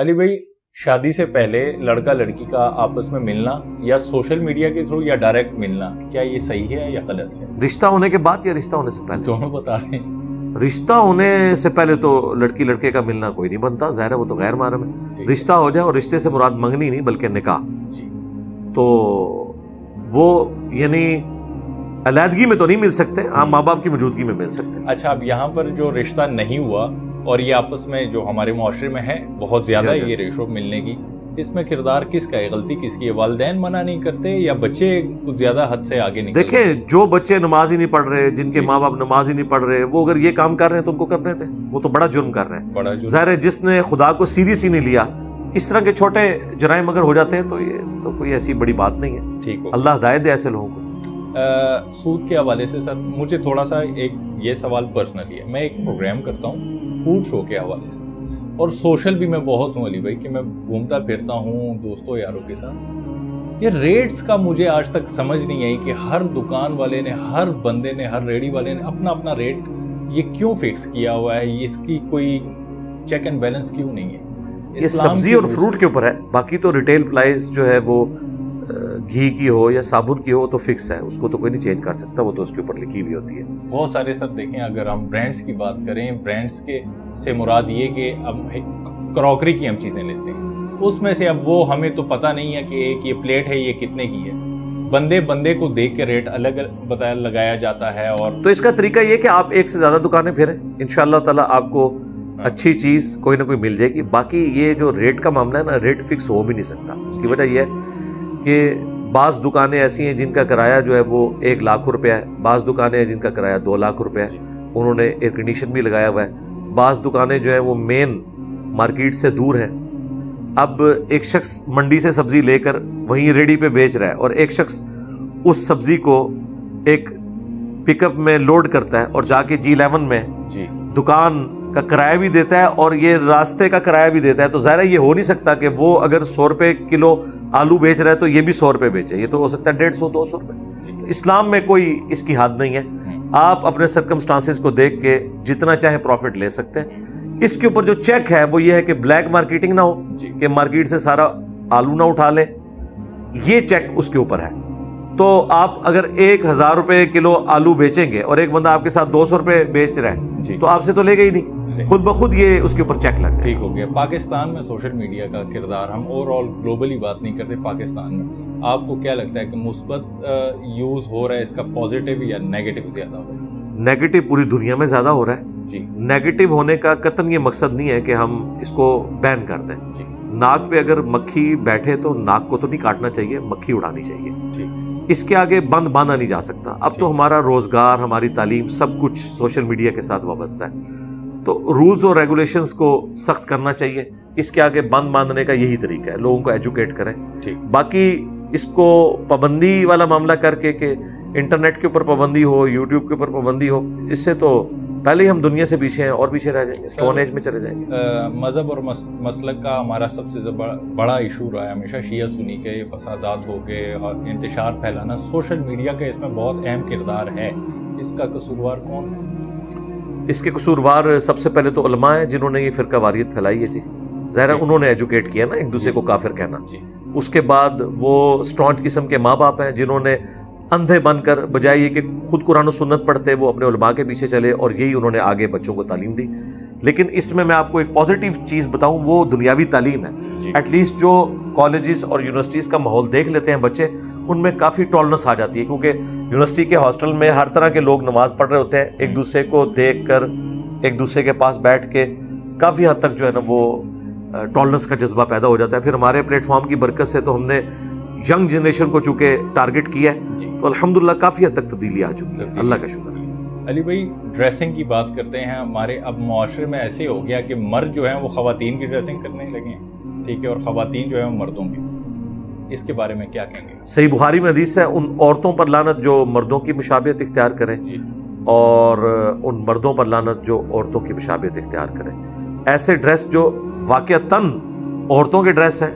علی بھائی، شادی سے پہلے لڑکا لڑکی کا آپس میں ملنا یا سوشل میڈیا کے تھرو یا ڈائریکٹ ملنا، کیا یہ صحیح ہے یا غلط ہے؟ رشتہ ہونے کے بعد یا رشتہ ہونے سے پہلے؟ دونوں بتا رہے ہیں۔ رشتہ ہونے سے پہلے تو لڑکی لڑکے کا ملنا کوئی نہیں بنتا، ظاہر ہے وہ تو غیر محرم ہے۔ رشتہ ہو جائے، اور رشتے سے مراد منگنی نہیں بلکہ نکاح، جی، تو وہ یعنی علیحدگی میں تو نہیں مل سکتے، ہاں ماں باپ کی موجودگی میں مل سکتے ہیں۔ اچھا، اب یہاں پر جو رشتہ نہیں ہوا اور یہ آپس میں جو ہمارے معاشرے میں ہے بہت زیادہ یہ ریشو ملنے کی، اس میں کردار کس کا ہے؟ غلطی کس کی ہے؟ والدین منع نہیں کرتے یا بچے کچھ زیادہ حد سے آگے نکلتے؟ دیکھیں، جو بچے نماز ہی نہیں پڑھ رہے، جن کے ماں باپ نماز ہی نہیں پڑھ رہے، وہ اگر یہ کام کر رہے ہیں تو ان کو کرنے تھے، وہ تو بڑا جرم کر رہے ہیں۔ ظاہر ہے جس نے خدا کو سیریس ہی نہیں لیا، اس طرح کے چھوٹے جرائم اگر ہو جاتے ہیں تو یہ تو کوئی ایسی بڑی بات نہیں ہے۔ ٹھیک ہو، اللہ ہدایت دے ایسے لوگوں کو۔ سود کے حوالے سے سر مجھے تھوڑا سا ایک یہ سوال پرسنلی ہے۔ میں ایک پروگرام کرتا ہوں فوڈ شو کے حوالے سے، اور سوشل بھی میں بہت ہوں علی بھائی، کہ میں گھومتا پھرتا ہوں دوستوں یاروں کے ساتھ۔ یہ ریٹس کا مجھے آج تک سمجھ نہیں آئی کہ ہر دکان والے نے، ہر بندے نے، ہر ریڑھی والے نے اپنا اپنا ریٹ یہ کیوں فکس کیا ہوا ہے؟ اس کی کوئی چیک اینڈ بیلنس کیوں نہیں ہے؟ یہ سبزی اور فروٹ کے اوپر ہے، باقی تو ریٹیل پرائز جو ہے وہ گھی کی ہو یا صابن کی ہو تو فکس ہے، اس کو تو کوئی نہیں چینج کر سکتا، وہ تو اس کے اوپر لکھی ہوئی ہوتی ہے۔ بہت سارے سر دیکھیں، اگر ہم برانڈس کی بات کریں، برانڈس کے سے مراد یہ کہ اب کراکری کی ہم چیزیں لیتے ہیں، اس میں سے اب وہ ہمیں تو پتہ نہیں ہے کہ ایک یہ پلیٹ ہے یہ کتنے کی ہے، بندے کو دیکھ کے ریٹ الگ لگایا جاتا ہے۔ اور تو اس کا طریقہ یہ کہ آپ ایک سے زیادہ دکانیں پھریں، انشاءاللہ تعالیٰ آپ کو اچھی چیز کوئی نہ کوئی مل جائے گی۔ باقی یہ جو ریٹ کا معاملہ ہے نا، ریٹ فکس ہو بھی نہیں سکتا۔ اس کی وجہ یہ ہے کہ بعض دکانیں ایسی ہیں جن کا کرایہ جو ہے وہ 1 لاکھ روپیہ ہے، بعض دکانیں ہیں جن کا کرایہ 2 لاکھ روپیہ ہے، انہوں نے ایئر کنڈیشن بھی لگایا ہوا ہے، بعض دکانیں جو ہیں وہ مین مارکیٹ سے دور ہیں۔ اب ایک شخص منڈی سے سبزی لے کر وہیں ریڈی پہ بیچ رہا ہے، اور ایک شخص اس سبزی کو ایک پک اپ میں لوڈ کرتا ہے اور جا کے G11 میں دکان کا کرایہ بھی دیتا ہے اور یہ راستے کا کرایہ بھی دیتا ہے، تو ظاہر ہے یہ ہو نہیں سکتا کہ وہ اگر 100 روپے کلو آلو بیچ رہا ہے تو یہ بھی 100 روپے بیچے، یہ تو ہو سکتا ہے 150 200 روپے۔ اسلام میں کوئی اس کی حد نہیں ہے، آپ اپنے سرکمسٹانسز کو دیکھ کے جتنا چاہے پروفٹ لے سکتے ہیں۔ اس کے اوپر جو چیک ہے وہ یہ ہے کہ بلیک مارکیٹنگ نہ ہو، کہ مارکیٹ سے سارا آلو نہ اٹھا لیں، یہ چیک اس کے اوپر ہے۔ تو آپ اگر 1000 روپے کلو آلو بیچیں گے اور ایک بندہ آپ کے ساتھ 200 روپے بیچ رہا ہے تو آپ سے تو لے گا ہی نہیں، خود بخود یہ اس کے اوپر چیک لگ جائے۔ ٹھیک ہو گیا۔ پاکستان میں سوشل میڈیا کا کردار، ہم اوور آل گلوبلی بات نہیں کرتے، پاکستان میں آپ کو کیا لگتا ہے کہ مثبت یوز ہو رہا ہے اس کا، پازیٹیو یا نیگیٹو زیادہ ہو رہا ہے؟ نیگیٹو پوری دنیا میں زیادہ ہو رہا ہے جی۔ نیگیٹو ہونے کا قطعاً یہ مقصد نہیں ہے کہ ہم اس کو بین کر دیں۔ ناک پہ اگر مکھی بیٹھے تو ناک کو تو نہیں کاٹنا چاہیے، مکھی اڑانی چاہیے، اس کے آگے بند باندھا نہیں جا سکتا۔ اب تو ہمارا روزگار، ہماری تعلیم، سب کچھ سوشل میڈیا کے ساتھ وابستہ ہے، تو رولز اور ریگولیشنز کو سخت کرنا چاہیے۔ اس کے آگے بند باندھنے کا یہی طریقہ ہے، لوگوں کو ایجوکیٹ کریں۔ باقی اس کو پابندی والا معاملہ کر کے کہ انٹرنیٹ کے اوپر پابندی ہو، یوٹیوب کے اوپر پابندی ہو، اس سے تو پہلے ہی ہم دنیا سے پیچھے ہیں اور پیچھے رہ جائیں گے، اسٹون ایج میں چلے جائیں گے۔ مذہب اور مسلک کا ہمارا سب سے بڑا ایشو رہا ہے ہمیشہ شیعہ سنی کے فسادات ہو گئے اور انتشار پھیلانا، سوشل میڈیا کا اس میں بہت اہم کردار ہے، اس کا قصوروار کون ہے؟ اس کے قصوروار سب سے پہلے تو علماء ہیں جنہوں نے یہ فرقہ واریت پھیلائی ہے۔ جی ظاہر ہے انہوں نے ایجوکیٹ کیا نا ایک دوسرے کو کافر کہنا۔ اس کے بعد وہ اسٹرانچ قسم کے ماں باپ ہیں جنہوں نے اندھے بن کر بجائے یہ کہ خود قرآن و سنت پڑھتے وہ اپنے علماء کے پیچھے چلے، اور یہی انہوں نے آگے بچوں کو تعلیم دی۔ لیکن اس میں آپ کو ایک پازیٹیو چیز بتاؤں، وہ دنیاوی تعلیم ہے۔ ایٹ لیسٹ جو کالجز اور یونیورسٹیز کا ماحول دیکھ لیتے ہیں بچے، ان میں کافی ٹالرنس آ جاتی ہے، کیونکہ یونیورسٹی کے ہاسٹل میں ہر طرح کے لوگ نماز پڑھ رہے ہوتے ہیں، ایک دوسرے کو دیکھ کر، ایک دوسرے کے پاس بیٹھ کے کافی حد تک جو ہے نا وہ ٹالرنس کا جذبہ پیدا ہو جاتا ہے۔ پھر ہمارے پلیٹ فارم کی برکت سے تو ہم نے ینگ جنریشن کو چونکہ ٹارگٹ کیا ہے، تو الحمدللہ کافی حد تک تبدیلی آ چکی ہے، اللہ کا شکر ہے۔ علی بھائی، ڈریسنگ کی بات کرتے ہیں، ہمارے اب معاشرے میں ایسے ہو گیا کہ مرد جو ہیں وہ خواتین کی ڈریسنگ کرنے لگے ہیں، ٹھیک ہے، اور خواتین جو ہیں وہ مردوں کی۔ اس کے بارے میں کیا کہیں گے؟ صحیح بخاری میں حدیث ہے، ان عورتوں پر لعنت جو مردوں کی مشابہت اختیار کریں، اور ان مردوں پر لعنت جو عورتوں کی مشابہت اختیار کریں۔ ایسے ڈریس جو واقعتاً عورتوں کے ڈریس ہیں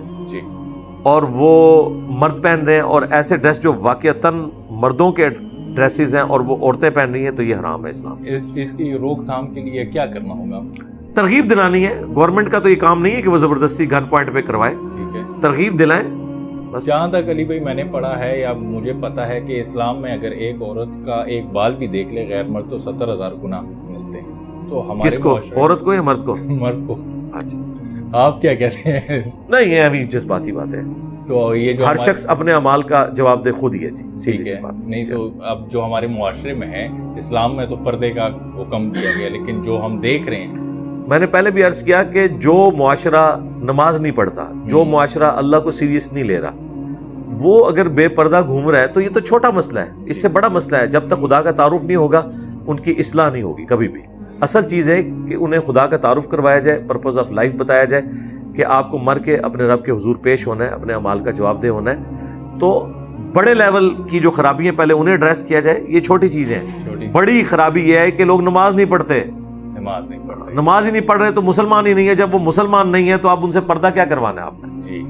اور وہ مرد پہن رہے ہیں، اور ایسے ڈریس جو واقعتاً مردوں کے ڈریسز ہیں اور وہ عورتیں پہن رہی ہیں، تو یہ حرام ہے اسلام۔ اس کی روک تھام کے لیے کیا کرنا ہوگا؟ ترغیب دلانی ہے. گورنمنٹ کا تو یہ کام نہیں ہے کہ وہ زبردستی گن پوائنٹ پہ کروائے, ٹھیک ہے. ترغیب دلائیں بس. جہاں تک علی بھائی میں نے پڑھا ہے یا مجھے پتا ہے کہ اسلام میں اگر ایک عورت کا ایک بال بھی دیکھ لے غیر مرد تو 70,000 گناہ ملتے ہیں. تو ہمارے کس کو, عورت کو یا مرد کو؟ مرد کو. اچھا, آپ کیا کہتے ہیں؟ نہیں یہ ابھی جذباتی بات ہے. تو یہ جو ہر شخص اپنے اعمال کا جواب دہ خود ہی ہے جی, سیدھی سی بات. نہیں تو اب جو ہمارے معاشرے میں ہے, اسلام میں تو پردے کا حکم دیا گیا, لیکن جو ہم دیکھ رہے ہیں, میں نے پہلے بھی عرض کیا کہ جو معاشرہ نماز نہیں پڑھتا, جو معاشرہ اللہ کو سیریس نہیں لے رہا, وہ اگر بے پردہ گھوم رہا ہے تو یہ تو چھوٹا مسئلہ ہے. اس سے بڑا مسئلہ ہے, جب تک خدا کا تعارف نہیں ہوگا ان کی اصلاح نہیں ہوگی کبھی بھی. اصل چیز ہے کہ انہیں خدا کا تعارف کروایا جائے, پرپز آف لائف بتایا جائے کہ آپ کو مر کے اپنے رب کے حضور پیش ہونا ہے, اپنے اعمال کا جواب دہ ہونا ہے. تو بڑے لیول کی جو خرابیاں پہلے انہیں ایڈریس کیا جائے, یہ چھوٹی چیزیں ہیں. بڑی خرابی یہ ہے کہ لوگ نماز نہیں پڑھتے, نماز نہیں پڑھ رہے, نماز ہی نہیں پڑھ رہے تو مسلمان ہی نہیں ہے. جب وہ مسلمان نہیں ہے تو آپ ان سے پردہ کیا کروانا ہے آپ نے؟ جی